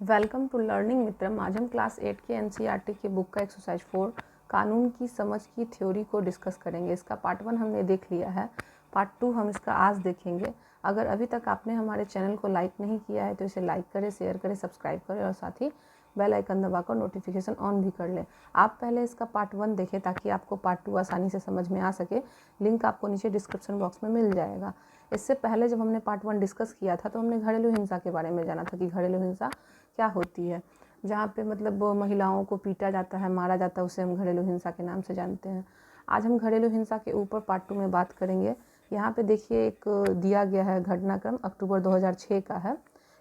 Welcome to learning मित्रम। आज हम class 8 के एनसीईआरटी की बुक का एक्सरसाइज 4 कानून की समझ की थ्योरी को डिस्कस करेंगे। इसका पार्ट 1 हमने देख लिया है, पार्ट 2 हम इसका आज देखेंगे। अगर अभी तक आपने हमारे चैनल को लाइक नहीं किया है तो इसे लाइक करें, शेयर करें, सब्सक्राइब करें और साथ ही बेल आइकन दबाकर नोटिफिकेशन ऑन भी कर लें। आप पहले इसका पार्ट 1 देखें ताकि आपको पार्ट 2 आसानी से समझ में आ सके। लिंक आपको नीचे डिस्क्रिप्शन बॉक्स में मिल जाएगा। इससे पहले जब हमने पार्ट 1 डिस्कस किया था तो हमने घरेलू हिंसा के बारे में जाना था कि घरेलू हिंसा क्या होती है, जहाँ पे मतलब महिलाओं को पीटा जाता है, मारा जाता है, उसे हम घरेलू हिंसा के नाम से जानते हैं। आज हम घरेलू हिंसा के ऊपर पार्ट 2 में बात करेंगे। यहाँ पे देखिए एक दिया गया है घटनाक्रम अक्टूबर 2006 का है।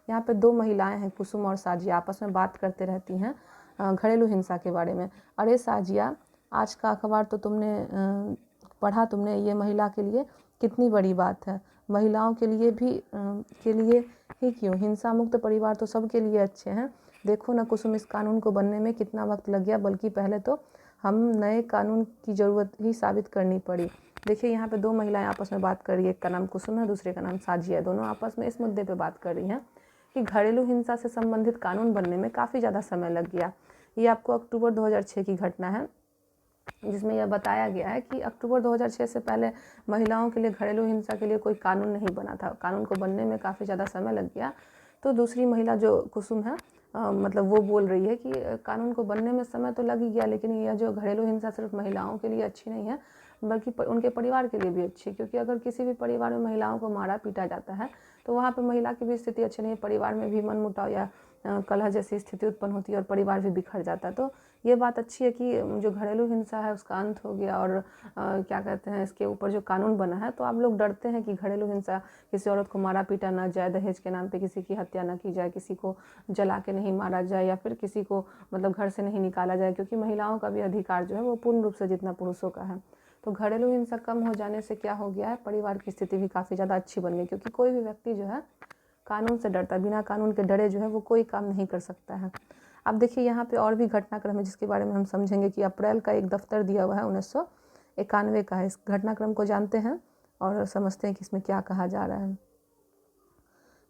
यहाँ पे दो महिलाएं हैं, कुसुम और साजिया, आपस में बात करते रहती हैं घरेलू हिंसा के बारे में। अरे साजिया, आज का अखबार तो तुमने पढ़ा, तुमने ये महिला के लिए कितनी बड़ी बात है। महिलाओं के लिए भी के लिए ही क्यों, हिंसा मुक्त परिवार तो सबके लिए अच्छे हैं। देखो ना कुसुम, इस कानून को बनने में कितना वक्त लग गया, बल्कि पहले तो हम नए कानून की ज़रूरत ही साबित करनी पड़ी। देखिए यहाँ पे दो महिलाएं आपस में बात कर रही है, एक का नाम कुसुम है, दूसरे का नाम साजिया है। दोनों आपस में इस मुद्दे पे बात कर रही हैं कि घरेलू हिंसा से संबंधित कानून बनने में काफ़ी ज़्यादा समय लग गया। ये आपको अक्टूबर 2006 की घटना है, जिसमें यह बताया गया है कि अक्टूबर 2006 से पहले महिलाओं के लिए घरेलू हिंसा के लिए कोई कानून नहीं बना था। कानून को बनने में काफ़ी ज़्यादा समय लग गया। तो दूसरी महिला जो कुसुम है, मतलब वो बोल रही है कि कानून को बनने में समय तो लग ही गया, लेकिन यह जो घरेलू हिंसा सिर्फ महिलाओं के लिए अच्छी नहीं है बल्कि उनके परिवार के लिए भी अच्छी है। क्योंकि अगर किसी भी परिवार में महिलाओं को मारा पीटा जाता है तो वहाँ पर महिला की भी स्थिति अच्छी नहीं है, परिवार में भी मनमुटाव या कलह जैसी स्थिति उत्पन्न होती है और परिवार भी बिखर जाता है। तो ये बात अच्छी है कि जो घरेलू हिंसा है उसका अंत हो गया और क्या कहते हैं, इसके ऊपर जो कानून बना है। तो आप लोग डरते हैं कि घरेलू हिंसा, किसी औरत को मारा पीटा ना जाए, दहेज के नाम पे किसी की हत्या ना की जाए, किसी को जला के नहीं मारा जाए या फिर किसी को मतलब घर से नहीं निकाला जाए, क्योंकि महिलाओं का भी अधिकार जो है वो पूर्ण रूप से जितना पुरुषों का है। तो घरेलू हिंसा कम हो जाने से क्या हो गया है, परिवार की स्थिति भी काफ़ी ज़्यादा अच्छी बन गई, क्योंकि कोई भी व्यक्ति जो है कानून से डरता है, बिना कानून के डरे जो है वो कोई काम नहीं कर सकता है। अब देखिए यहाँ पे और भी घटनाक्रम है जिसके बारे में हम समझेंगे कि अप्रैल का एक दफ्तर दिया हुआ है 1991 का है। इस घटनाक्रम को जानते हैं और समझते हैं कि इसमें क्या कहा जा रहा है।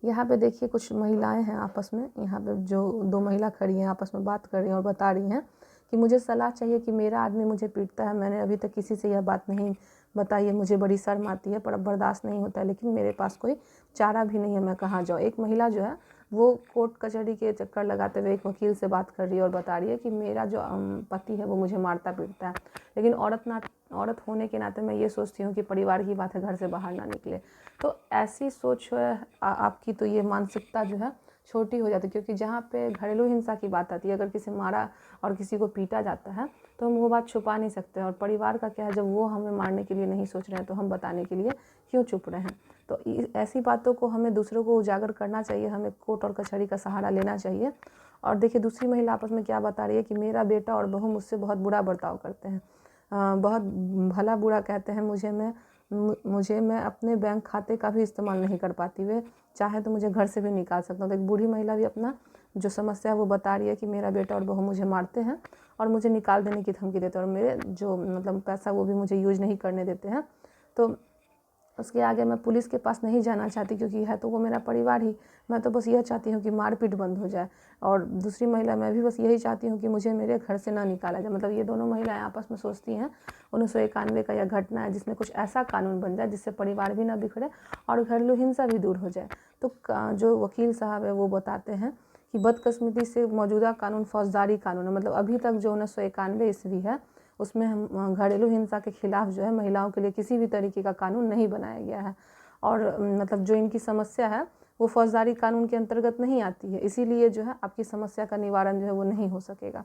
यहाँ पे देखिए कुछ महिलाएं हैं आपस में, यहाँ पे जो दो महिला खड़ी हैं आपस में बात कर रही हैं और बता रही हैं कि मुझे सलाह चाहिए कि मेरा आदमी मुझे पीटता है, मैंने अभी तक किसी से यह बात नहीं बताई है, मुझे बड़ी शर्म आती है पर अब बर्दाश्त नहीं होता है, लेकिन मेरे पास कोई चारा भी नहीं है, मैं कहाँ जाऊँ। एक महिला जो है वो कोर्ट कचहरी के चक्कर लगाते हुए एक वकील से बात कर रही है और बता रही है कि मेरा जो पति है वो मुझे मारता पीटता है, लेकिन औरत होने के नाते मैं ये सोचती हूँ कि परिवार की बात है, घर से बाहर ना निकले। तो ऐसी सोच है आपकी, तो ये मानसिकता जो है छोटी हो जाती है। क्योंकि जहाँ पे घरेलू हिंसा की बात आती है, अगर किसी मारा और किसी को पीटा जाता है तो हम वो बात छुपा नहीं सकते। और परिवार का क्या है, जब वो हमें मारने के लिए नहीं सोच रहे हैं तो हम बताने के लिए क्यों चुप रहे हैं। तो ऐसी बातों को हमें दूसरों को उजागर करना चाहिए, हमें कोर्ट और कचहरी का सहारा लेना चाहिए। और देखिए दूसरी महिला आपस में क्या बता रही है कि मेरा बेटा और बहू मुझसे बहुत बुरा बर्ताव करते हैं, बहुत भला बुरा कहते हैं मुझे मैं अपने बैंक खाते का भी इस्तेमाल नहीं कर पाती, वे चाहे तो मुझे घर से भी निकाल सकता हूँ। तो एक बूढ़ी महिला भी अपना जो समस्या है वो बता रही है कि मेरा बेटा और बहू मुझे मारते हैं और मुझे निकाल देने की धमकी देते हैं और मेरे जो मतलब पैसा वो भी मुझे यूज नहीं करने देते हैं। तो उसके आगे मैं पुलिस के पास नहीं जाना चाहती, क्योंकि है तो वो मेरा परिवार ही, मैं तो बस यह चाहती हूँ कि मारपीट बंद हो जाए। और दूसरी महिला, मैं भी बस यही चाहती हूँ कि मुझे मेरे घर से ना निकाला जाए। मतलब ये दोनों महिलाएं आपस में सोचती हैं 1991 का यह घटना है जिसमें कुछ ऐसा कानून बन जाए जिससे परिवार भी ना बिखरे और घरेलू हिंसा भी दूर हो जाए। तो जो वकील साहब है वो बताते हैं कि बदकिस्मती से मौजूदा कानून फौजदारी कानून है। मतलब अभी तक जो 1991 ईस्वी है उसमें हम घरेलू हिंसा के खिलाफ जो है महिलाओं के लिए किसी भी तरीके का कानून नहीं बनाया गया है। और मतलब जो इनकी समस्या है वो फौजदारी कानून के अंतर्गत नहीं आती है, इसीलिए जो है आपकी समस्या का निवारण जो है वो नहीं हो सकेगा।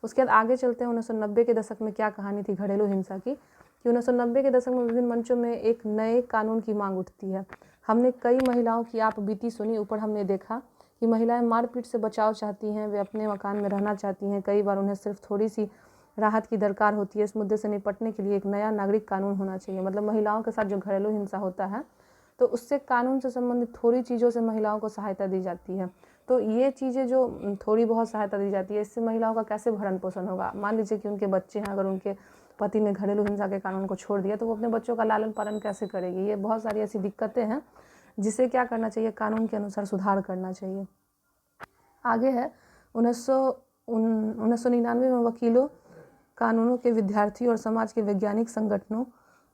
उसके बाद आगे चलते हैं 1990 के दशक में क्या कहानी थी घरेलू हिंसा की, कि 1990 के दशक में विभिन्न मंचों में एक नए कानून की मांग उठती है। हमने कई महिलाओं की आप बीती सुनी, ऊपर हमने देखा कि महिलाएं मारपीट से बचाव चाहती हैं, वे अपने मकान में रहना चाहती हैं, कई बार उन्हें सिर्फ थोड़ी सी राहत की दरकार होती है। इस मुद्दे से निपटने के लिए एक नया नागरिक कानून होना चाहिए। मतलब महिलाओं के साथ जो घरेलू हिंसा होता है तो उससे कानून से संबंधित थोड़ी चीज़ों से महिलाओं को सहायता दी जाती है। तो ये चीज़ें जो थोड़ी बहुत सहायता दी जाती है, इससे महिलाओं का कैसे भरण पोषण होगा। मान लीजिए कि उनके बच्चे हैं, अगर उनके पति ने घरेलू हिंसा के कानून को छोड़ दिया तो वो अपने बच्चों का लालन पालन कैसे करेगी। ये बहुत सारी ऐसी दिक्कतें हैं जिसे क्या करना चाहिए, कानून के अनुसार सुधार करना चाहिए। आगे है 1999 में वकीलों, कानूनों के विद्यार्थियों और समाज के वैज्ञानिक संगठनों,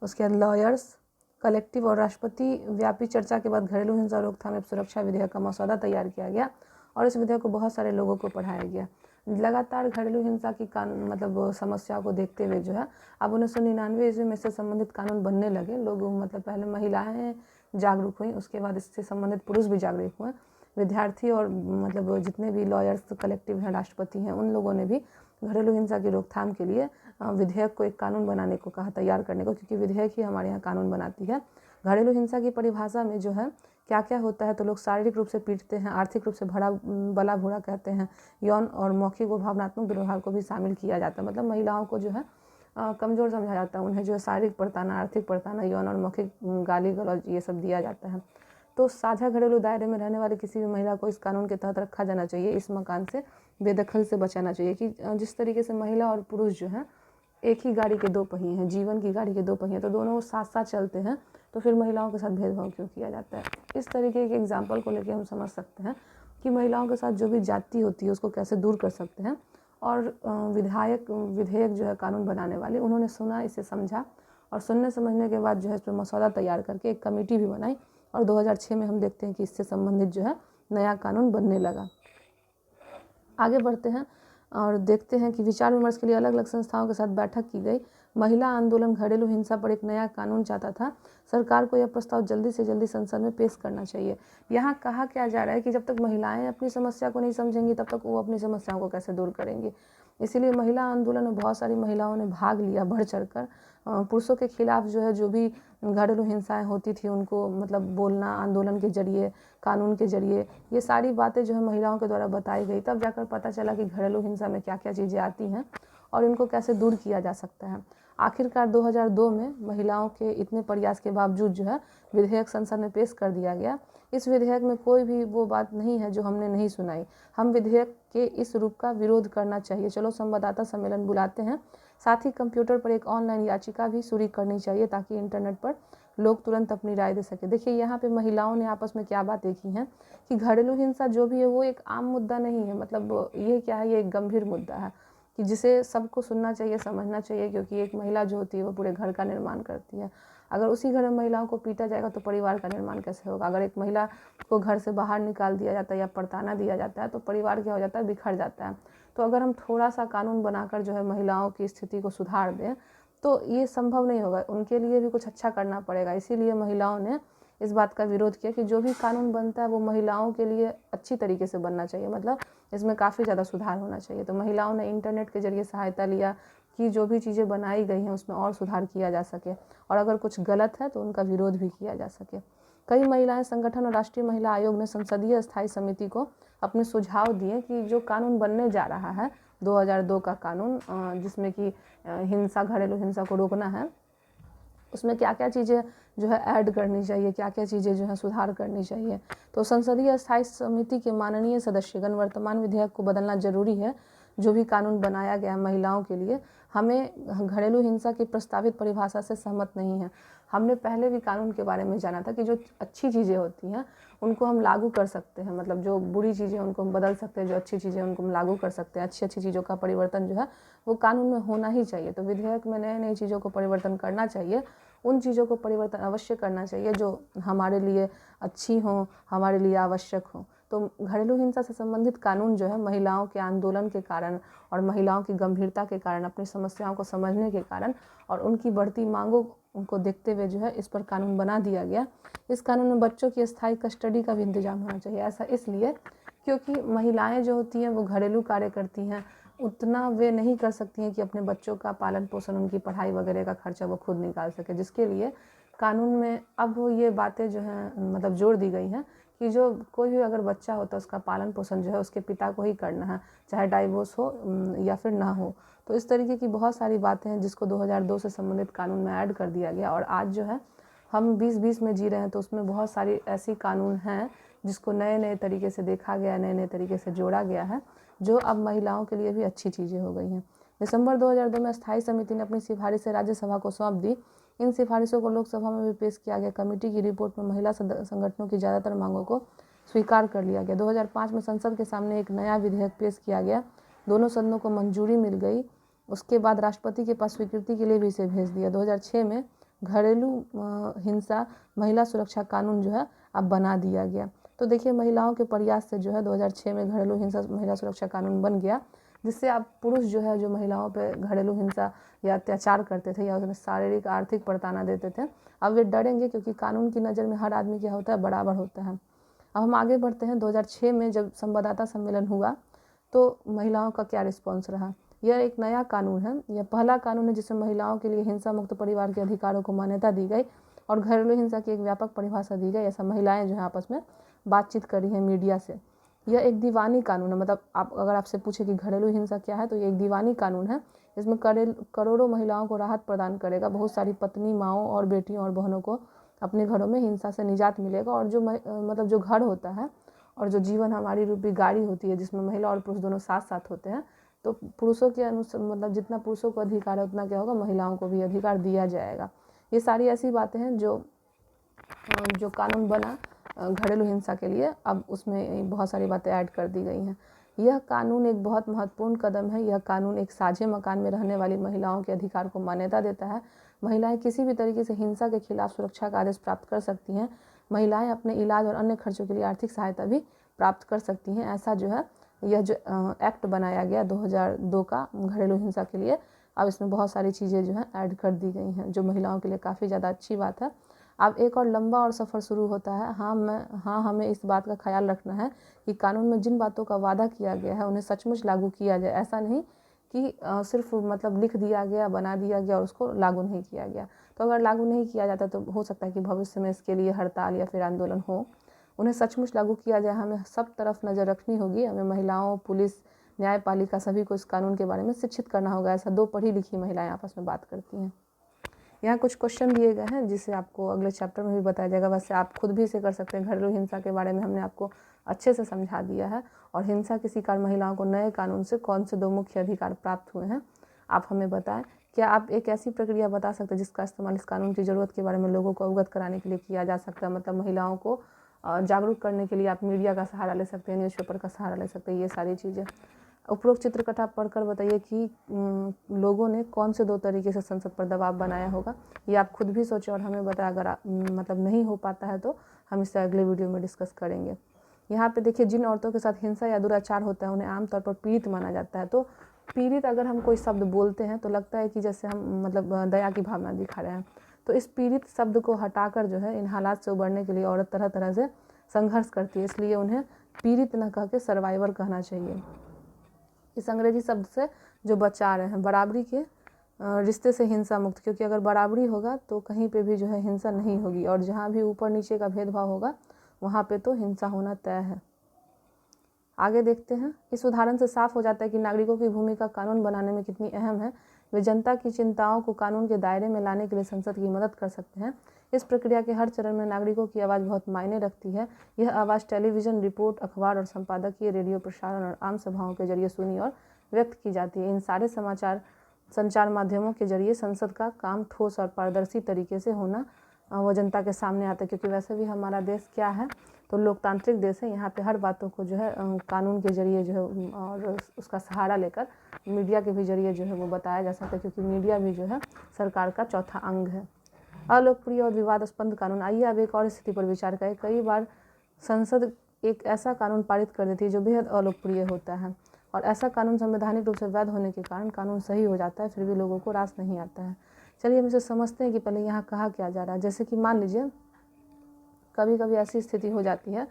उसके बाद लॉयर्स कलेक्टिव और राष्ट्रपति व्यापी चर्चा के बाद घरेलू हिंसा रोकथाम एवं सुरक्षा विधेयक का मसौदा तैयार किया गया और इस विधेयक को बहुत सारे लोगों को पढ़ाया गया। लगातार घरेलू हिंसा की मतलब समस्याओं को देखते हुए जो है अब 1999 ईस्वी में इससे संबंधित कानून बनने लगे। लोग मतलब पहले महिलाएं जागरूक हुई, उसके बाद इससे संबंधित पुरुष भी जागरूक हुए, विद्यार्थी और मतलब जितने भी लॉयर्स कलेक्टिव हैं, राष्ट्रपति हैं, उन लोगों ने भी घरेलू हिंसा की रोकथाम के लिए विधेयक को एक कानून बनाने को कहा, तैयार करने को, क्योंकि विधेयक ही हमारे यहाँ कानून बनाती है। घरेलू हिंसा की परिभाषा में जो है क्या क्या होता है, तो लोग शारीरिक रूप से पीटते हैं, आर्थिक रूप से बला भूरा कहते हैं, यौन और मौखिक व भावनात्मक दुर्व्यवहार को भी शामिल किया जाता है। मतलब महिलाओं को जो है कमज़ोर समझा जाता है, उन्हें जो है शारीरिक प्रताड़ना, आर्थिक प्रताड़ना, यौन और मौखिक गाली गलौज ये सब दिया जाता है। तो साझा घरेलू दायरे में रहने वाली किसी भी महिला को इस कानून के तहत रखा जाना चाहिए, इस मकान से बेदखल से बचाना चाहिए। कि जिस तरीके से महिला और पुरुष जो है एक ही गाड़ी के दो पहिए हैं, जीवन की गाड़ी के दो पहिए, तो दोनों साथ साथ चलते हैं, तो फिर महिलाओं के साथ भेदभाव क्यों किया जाता है। इस तरीके के एग्जाम्पल को लेकर हम समझ सकते हैं कि महिलाओं के साथ जो भी जाति होती है उसको कैसे दूर कर सकते हैं। और विधेयक जो है कानून बनाने वाले, उन्होंने सुना, इसे समझा और सुनने समझने के बाद जो है इस पर मसौदा तैयार करके एक कमेटी भी बनाई और 2006 में हम देखते हैं कि इससे संबंधित जो है नया कानून बनने लगा। आगे बढ़ते हैं और देखते हैं कि विचार विमर्श के लिए अलग अलग संस्थाओं के साथ बैठक की गई। महिला आंदोलन घरेलू हिंसा पर एक नया कानून चाहता था। सरकार को यह प्रस्ताव जल्दी से जल्दी संसद में पेश करना चाहिए। यहाँ कहा क्या जा रहा है कि जब तक महिलाएं अपनी समस्या को नहीं समझेंगी तब तक वो अपनी समस्याओं को कैसे दूर करेंगी। इसीलिए महिला आंदोलन में बहुत सारी महिलाओं ने भाग लिया बढ़ चढ़कर। पुरुषों के खिलाफ जो है जो भी घरेलू हिंसाएं होती थी उनको मतलब बोलना, आंदोलन के जरिए, कानून के जरिए, ये सारी बातें जो है महिलाओं के द्वारा बताई गई। तब जाकर पता चला कि घरेलू हिंसा में क्या क्या चीज़ें आती हैं और इनको कैसे दूर किया जा सकता है। आखिरकार 2002 में महिलाओं के इतने प्रयास के बावजूद जो है विधेयक संसद में पेश कर दिया गया। इस विधेयक में कोई भी वो बात नहीं है जो हमने नहीं सुनाई। हम विधेयक के इस रूप का विरोध करना चाहिए। चलो संवाददाता सम्मेलन बुलाते हैं। साथ ही कंप्यूटर पर एक ऑनलाइन याचिका भी शुरू करनी चाहिए ताकि इंटरनेट पर लोग तुरंत अपनी राय दे सके। देखिए यहाँ पे महिलाओं ने आपस में क्या बातें की हैं कि घरेलू हिंसा जो भी है वो एक आम मुद्दा नहीं है, मतलब ये क्या है, ये एक गंभीर मुद्दा है कि जिसे सबको सुनना चाहिए, समझना चाहिए, क्योंकि एक महिला जो होती है वो पूरे घर का निर्माण करती है। अगर उसी घर में महिलाओं को पीटा जाएगा तो परिवार का निर्माण कैसे होगा। अगर एक महिला को घर से बाहर निकाल दिया जाता है या प्रताड़ना दिया जाता है तो परिवार क्या हो जाता है, बिखर जाता है। तो अगर हम थोड़ा सा कानून बनाकर जो है महिलाओं की स्थिति को सुधार दें तो ये संभव नहीं होगा, उनके लिए भी कुछ अच्छा करना पड़ेगा। इसीलिए महिलाओं ने इस बात का विरोध किया कि जो भी कानून बनता है वो महिलाओं के लिए अच्छी तरीके से बनना चाहिए, मतलब इसमें काफ़ी ज़्यादा सुधार होना चाहिए। तो महिलाओं ने इंटरनेट के जरिए सहायता लिया कि जो भी चीज़ें बनाई गई हैं उसमें और सुधार किया जा सके और अगर कुछ गलत है तो उनका विरोध भी किया जा सके। कई महिलाएं संगठन और राष्ट्रीय महिला आयोग ने संसदीय स्थायी समिति को अपने सुझाव दिए कि जो कानून बनने जा रहा है 2002 का कानून, जिसमें कि हिंसा, घरेलू हिंसा को रोकना है, उसमें क्या क्या चीज़ें जो है ऐड करनी चाहिए, क्या क्या चीज़ें जो है सुधार करनी चाहिए। तो संसदीय स्थायी समिति के माननीय सदस्यगण, वर्तमान विधेयक को बदलना जरूरी है। जो भी कानून बनाया गया है महिलाओं के लिए, हमें घरेलू हिंसा की प्रस्तावित परिभाषा से सहमत नहीं है। हमने पहले भी कानून के बारे में जाना था कि जो अच्छी चीज़ें होती हैं उनको हम लागू कर सकते हैं, मतलब जो बुरी चीज़ें उनको हम बदल सकते हैं, जो अच्छी चीज़ें उनको हम लागू कर सकते हैं। अच्छी अच्छी चीज़ों का परिवर्तन जो है वो कानून में होना ही चाहिए। तो विधेयक में नई नई चीज़ों को परिवर्तन करना चाहिए, उन चीज़ों को परिवर्तन अवश्य करना चाहिए जो हमारे लिए अच्छी हों, हमारे लिए आवश्यक हों। तो घरेलू हिंसा से संबंधित कानून जो है महिलाओं के आंदोलन के कारण और महिलाओं की गंभीरता के कारण, अपनी समस्याओं को समझने के कारण और उनकी बढ़ती मांगों को देखते हुए जो है इस पर कानून बना दिया गया। इस कानून में बच्चों की स्थायी कस्टडी का भी इंतजाम होना चाहिए। ऐसा इसलिए क्योंकि महिलाएं जो होती हैं वो घरेलू कार्य करती हैं, उतना वे नहीं कर सकती हैं कि अपने बच्चों का पालन पोषण, उनकी पढ़ाई वगैरह का खर्चा वो खुद निकाल सके, जिसके लिए कानून में अब ये बातें जो हैं मतलब जोड़ दी गई हैं कि जो कोई भी अगर बच्चा होता है उसका पालन पोषण जो है उसके पिता को ही करना है, चाहे डाइवोर्स हो या फिर ना हो। तो इस तरीके की बहुत सारी बातें हैं जिसको 2002 से संबंधित कानून में ऐड कर दिया गया। और आज जो है हम 2020 में जी रहे हैं तो उसमें बहुत सारी ऐसी कानून हैं जिसको नए नए तरीके से देखा गया, नए नए तरीके से जोड़ा गया है, जो अब महिलाओं के लिए भी अच्छी चीज़ें हो गई हैं। दिसंबर 2002 में स्थायी समिति ने अपनी सिफारिशें राज्यसभा को सौंप दी। इन सिफारिशों को लोकसभा में भी पेश किया गया। कमेटी की रिपोर्ट में महिला संगठनों की ज़्यादातर मांगों को स्वीकार कर लिया गया। 2005 में संसद के सामने एक नया विधेयक पेश किया गया, दोनों सदनों को मंजूरी मिल गई। उसके बाद राष्ट्रपति के पास स्वीकृति के लिए भी इसे भेज दिया। 2006 में घरेलू हिंसा महिला सुरक्षा कानून जो है अब बना दिया गया। तो देखिए महिलाओं के प्रयास से जो है 2006 में घरेलू हिंसा महिला सुरक्षा कानून बन गया, जिससे अब पुरुष जो है जो महिलाओं पे घरेलू हिंसा या अत्याचार करते थे या उसमें शारीरिक आर्थिक प्रताड़ना देते थे, अब वे डरेंगे, क्योंकि कानून की नज़र में हर आदमी क्या होता है, बराबर होता है। अब हम आगे बढ़ते हैं। 2006 में जब संवाददाता सम्मेलन हुआ तो महिलाओं का क्या रिस्पॉन्स रहा। यह एक नया कानून है, यह पहला कानून है जिसमें महिलाओं के लिए हिंसा मुक्त परिवार के अधिकारों को मान्यता दी गई और घरेलू हिंसा की एक व्यापक परिभाषा दी गई। ऐसा महिलाएं जो है आपस में बातचीत करी है मीडिया से। यह एक दीवानी कानून है, मतलब आप अगर आपसे पूछे कि घरेलू हिंसा क्या है तो ये एक दीवानी कानून है। इसमें करोड़ों महिलाओं को राहत प्रदान करेगा। बहुत सारी पत्नी, माँओं और बेटियों और बहनों को अपने घरों में हिंसा से निजात मिलेगा। और जो मतलब जो घर होता है और जो जीवन हमारी रूपी गाड़ी होती है जिसमें महिला और पुरुष दोनों साथ साथ होते हैं, तो पुरुषों के अनुसार मतलब जितना पुरुषों को अधिकार है उतना क्या होगा, महिलाओं को भी अधिकार दिया जाएगा। ये सारी ऐसी बातें हैं जो कानून बना घरेलू हिंसा के लिए, अब उसमें बहुत सारी बातें ऐड कर दी गई हैं। यह कानून एक बहुत महत्वपूर्ण कदम है। यह कानून एक साझे मकान में रहने वाली महिलाओं के अधिकार को मान्यता देता है। महिलाएं किसी भी तरीके से हिंसा के खिलाफ सुरक्षा का आदेश प्राप्त कर सकती हैं। महिलाएं अपने इलाज और अन्य खर्चों के लिए आर्थिक सहायता भी प्राप्त कर सकती हैं। ऐसा जो है यह जो एक्ट बनाया गया 2002 का घरेलू हिंसा के लिए, अब इसमें बहुत सारी चीज़ें जो हैं ऐड कर दी गई हैं जो महिलाओं के लिए काफ़ी ज़्यादा अच्छी बात है। अब एक और लंबा और सफ़र शुरू होता है। हमें इस बात का ख्याल रखना है कि कानून में जिन बातों का वादा किया गया है उन्हें सचमुच लागू किया जाए। ऐसा नहीं कि सिर्फ मतलब लिख दिया गया, बना दिया गया और उसको लागू नहीं किया गया। तो अगर लागू नहीं किया जाता तो हो सकता है कि भविष्य में इसके लिए हड़ताल या फिर आंदोलन हो। उन्हें सचमुच लागू किया जाए। हमें सब तरफ नज़र रखनी होगी। हमें महिलाओं, पुलिस, न्यायपालिका सभी को इस कानून के बारे में शिक्षित करना होगा। ऐसा दो पढ़ी लिखी महिलाएं आपस में बात करती हैं। यहाँ कुछ क्वेश्चन दिए गए हैं जिसे आपको अगले चैप्टर में भी बताया जाएगा। वैसे आप खुद भी इसे कर सकते हैं। घरेलू हिंसा के बारे में हमने आपको अच्छे से समझा दिया है और हिंसा के शिकार महिलाओं को नए कानून से कौन से 2 मुख्य अधिकार प्राप्त हुए हैं, आप हमें बताएं। क्या आप एक ऐसी प्रक्रिया बता सकते हैं जिसका इस्तेमाल इस कानून की ज़रूरत के बारे में लोगों को अवगत कराने के लिए किया जा सकता है। मतलब महिलाओं को जागरूक करने के लिए आप मीडिया का सहारा ले सकते हैं, न्यूज़पेपर का सहारा ले सकते हैं, ये सारी चीज़ें। उपरोक्त चित्रकथा पढ़कर बताइए कि लोगों ने कौन से 2 तरीके से संसद पर दबाव बनाया होगा। ये आप खुद भी सोचें और हमें बताएं। अगर मतलब नहीं हो पाता है तो हम इसे अगले वीडियो में डिस्कस करेंगे। यहाँ पे देखिए, जिन औरतों के साथ हिंसा या दुराचार होता है उन्हें आमतौर पर पीड़ित माना जाता है। तो पीड़ित अगर हम कोई शब्द बोलते हैं तो लगता है कि जैसे हम मतलब दया की भावना दिखा रहे हैं। तो इस पीड़ित शब्द को हटाकर जो है इन हालात से उबरने के लिए औरत तरह तरह से संघर्ष करती है, इसलिए उन्हें पीड़ित न कह के सर्वाइवर कहना चाहिए। इस अंग्रेजी शब्द से जो बचा रहे हैं, बराबरी के रिश्ते से हिंसा मुक्त, क्योंकि अगर बराबरी होगा तो कहीं पे भी जो है हिंसा नहीं होगी और जहाँ भी ऊपर नीचे का भेदभाव होगा वहाँ पे तो हिंसा होना तय है। आगे देखते हैं। इस उदाहरण से साफ हो जाता है कि नागरिकों की भूमिका कानून बनाने में कितनी अहम है। वे जनता की चिंताओं को कानून के दायरे में लाने के लिए संसद की मदद कर सकते हैं। इस प्रक्रिया के हर चरण में नागरिकों की आवाज़ बहुत मायने रखती है। यह आवाज़ टेलीविज़न रिपोर्ट, अखबार और संपादकीय, रेडियो प्रसारण और आम सभाओं के जरिए सुनी और व्यक्त की जाती है। इन सारे संचार माध्यमों के जरिए संसद का काम ठोस और पारदर्शी तरीके से होना वो जनता के सामने आता है, क्योंकि वैसे भी हमारा देश क्या है, तो लोकतांत्रिक देश है। यहाँ पे हर बातों को जो है कानून के जरिए जो है और उसका सहारा लेकर मीडिया के भी जरिए जो है वो बताया जा सकता है, क्योंकि मीडिया भी जो है सरकार का चौथा अंग है। अलोकप्रिय और विवादास्पद कानून। आइए अब एक और स्थिति पर विचार करें। कई बार संसद एक ऐसा कानून पारित कर देती है जो बेहद अलोकप्रिय होता है और ऐसा कानून संवैधानिक रूप से वैध होने के कारण कानून सही हो जाता है, फिर भी लोगों को रास नहीं आता है। चलिए हम इसे समझते हैं कि पहले यहाँ कहा क्या जा रहा है। जैसे कि मान लीजिए कभी कभी ऐसी स्थिति हो जाती है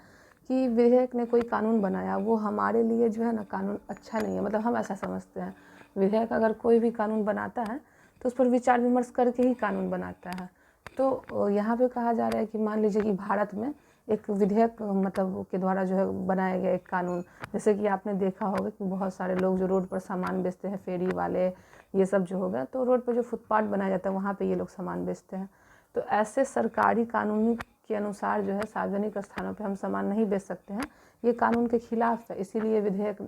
कि विधेयक ने कोई कानून बनाया, वो हमारे लिए जो है ना कानून अच्छा नहीं है। मतलब हम ऐसा समझते हैं विधेयक अगर कोई भी कानून बनाता है तो उस पर विचार विमर्श करके ही कानून बनाता है। तो यहाँ पे कहा जा रहा है कि मान लीजिए कि भारत में एक विधेयक मतलब के द्वारा जो है बनाया गया एक कानून, जैसे कि आपने देखा होगा कि बहुत सारे लोग जो रोड पर सामान बेचते हैं, फेरी वाले, ये सब जो होगा, तो रोड पर जो फुटपाथ बनाया जाता है वहाँ पे ये लोग सामान बेचते हैं। तो ऐसे सरकारी कानून के अनुसार जो है सार्वजनिक स्थानों पे हम सामान नहीं बेच सकते हैं, ये कानून के खिलाफ है। इसीलिए विधेयक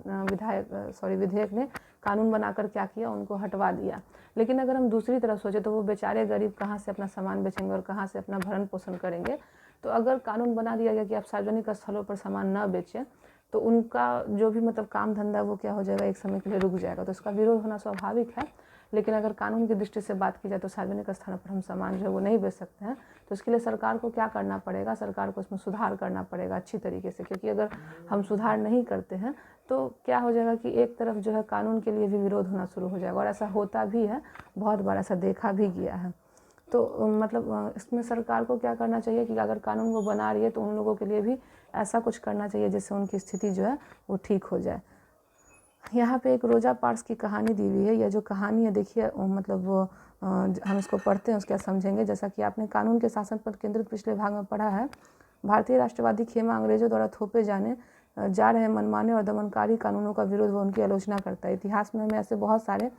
ने कानून बनाकर क्या किया, उनको हटवा दिया। लेकिन अगर हम दूसरी तरफ सोचें तो वो बेचारे गरीब कहाँ से अपना सामान बेचेंगे और कहाँ से अपना भरण पोषण करेंगे। तो अगर कानून बना दिया गया कि आप सार्वजनिक स्थलों पर सामान न बेचें, तो उनका जो भी मतलब काम धंधा वो क्या हो जाएगा, एक समय के लिए रुक जाएगा। तो इसका विरोध होना स्वाभाविक है। लेकिन अगर कानून की दृष्टि से बात की जाए तो सार्वजनिक स्थानों पर हम सामान जो है वो नहीं बेच सकते हैं। तो इसके लिए सरकार को क्या करना पड़ेगा, सरकार को इसमें सुधार करना पड़ेगा अच्छी तरीके से, क्योंकि अगर हम सुधार नहीं करते हैं तो क्या हो जाएगा कि एक तरफ जो है कानून के लिए भी विरोध होना शुरू हो जाएगा, और ऐसा होता भी है, बहुत बार ऐसा देखा भी गया है। तो मतलब इसमें सरकार को क्या करना चाहिए कि अगर कानून वो बना रही है तो उन लोगों के लिए भी ऐसा कुछ करना चाहिए जिससे उनकी स्थिति जो है वो ठीक हो जाए। यहाँ पे एक रोजा पार्क्स की कहानी दी हुई है। यह जो कहानी है देखिए, मतलब वो हम इसको पढ़ते हैं उसके समझेंगे। जैसा कि आपने कानून के शासन पर केंद्रित पिछले भाग में पढ़ा है, भारतीय राष्ट्रवादी खेमा अंग्रेजों द्वारा थोपे जा रहे मनमाने और दमनकारी कानूनों का विरोध व उनकी आलोचना करता है। इतिहास में हमें ऐसे बहुत सारे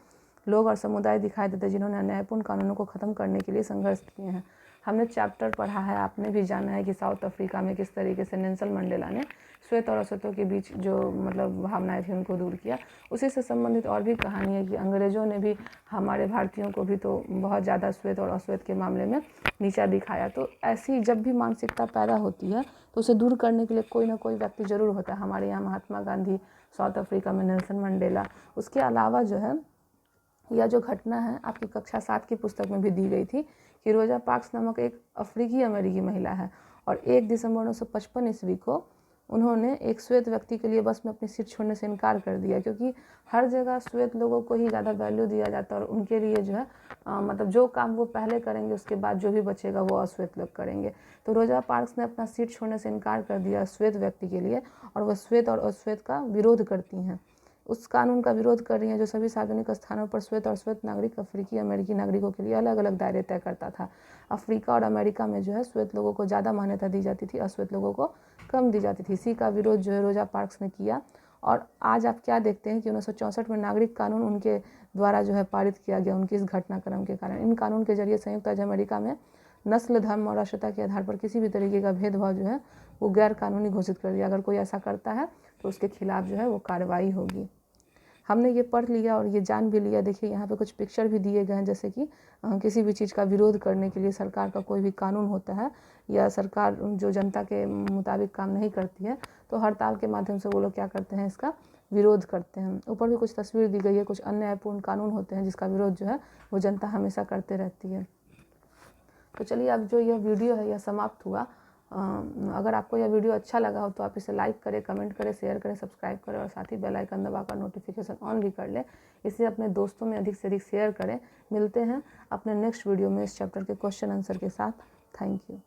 लोग और समुदाय दिखाई देते हैं जिन्होंने अन्यायपूर्ण कानूनों को ख़त्म करने के लिए संघर्ष किए हैं। हमने चैप्टर पढ़ा है, आपने भी जाना है कि साउथ अफ्रीका में किस तरीके से नेल्सन मंडेला ने श्वेत और अश्वेतों के बीच जो मतलब भावनाएं थी उनको दूर किया। उसी से संबंधित और भी कहानी है कि अंग्रेज़ों ने भी हमारे भारतीयों को भी तो बहुत ज़्यादा श्वेत और अश्वेत के मामले में नीचा दिखाया। तो ऐसी जब भी मानसिकता पैदा होती है तो उसे दूर करने के लिए कोई ना कोई व्यक्ति ज़रूर होता है। हमारे यहाँ महात्मा गांधी, साउथ अफ्रीका में नेल्सन मंडेला। उसके अलावा जो है यह जो घटना है आपकी कक्षा 7 की पुस्तक में भी दी गई थी कि रोजा पार्क्स नामक एक अफ्रीकी अमेरिकी महिला है, और 1 दिसंबर 1955 ईस्वी को उन्होंने एक श्वेत व्यक्ति के लिए बस में अपनी सीट छोड़ने से इनकार कर दिया, क्योंकि हर जगह श्वेत लोगों को ही ज़्यादा वैल्यू दिया जाता है, और उनके लिए जो है मतलब जो काम वो पहले करेंगे उसके बाद जो भी बचेगा वो अश्वेत लोग करेंगे। तो रोजा पार्क्स ने अपना सीट छोड़ने से इनकार कर दिया श्वेत व्यक्ति के लिए, और वह श्वेत और अश्वेत का विरोध करती हैं, उस कानून का विरोध कर रही हैं जो सभी सार्वजनिक स्थानों पर श्वेत और श्वेत नागरिक अफ्रीकी अमेरिकी नागरिकों के लिए अलग अलग दायरे तय करता था। अफ्रीका और अमेरिका में जो है श्वेत लोगों को ज़्यादा मान्यता दी जाती थी, अश्वेत लोगों को कम दी जाती थी। इसी का विरोध जो है रोजा पार्क्स ने किया, और आज आप क्या देखते हैं कि 1964 में नागरिक कानून उनके द्वारा जो है पारित किया गया, उनके इस घटनाक्रम के कारण। इन कानून के जरिए संयुक्त राज्य अमेरिका में नस्ल, धर्म और राष्ट्रता के आधार पर किसी भी तरीके का भेदभाव जो है वो गैर कानूनी घोषित कर दिया। अगर कोई ऐसा करता है तो उसके खिलाफ जो है वो कार्रवाई होगी। हमने ये पढ़ लिया और ये जान भी लिया। देखिए यहाँ पे कुछ पिक्चर भी दिए गए हैं, जैसे कि किसी भी चीज़ का विरोध करने के लिए सरकार का कोई भी कानून होता है या सरकार जो जनता के मुताबिक काम नहीं करती है तो हड़ताल के माध्यम से वो लोग क्या करते हैं, इसका विरोध करते हैं। ऊपर भी कुछ तस्वीर दी गई है, कुछ अन्यायपूर्ण कानून होते हैं जिसका विरोध जो है वो जनता हमेशा करते रहती है। तो चलिए अब जो यह वीडियो है यह समाप्त हुआ। अगर आपको यह वीडियो अच्छा लगा हो तो आप इसे लाइक करें, कमेंट करें, शेयर करें, सब्सक्राइब करें और साथ ही बेल आइकन दबाकर नोटिफिकेशन ऑन भी कर लें। इसे अपने दोस्तों में अधिक से अधिक शेयर करें। मिलते हैं अपने नेक्स्ट वीडियो में इस चैप्टर के क्वेश्चन आंसर के साथ। Thank you.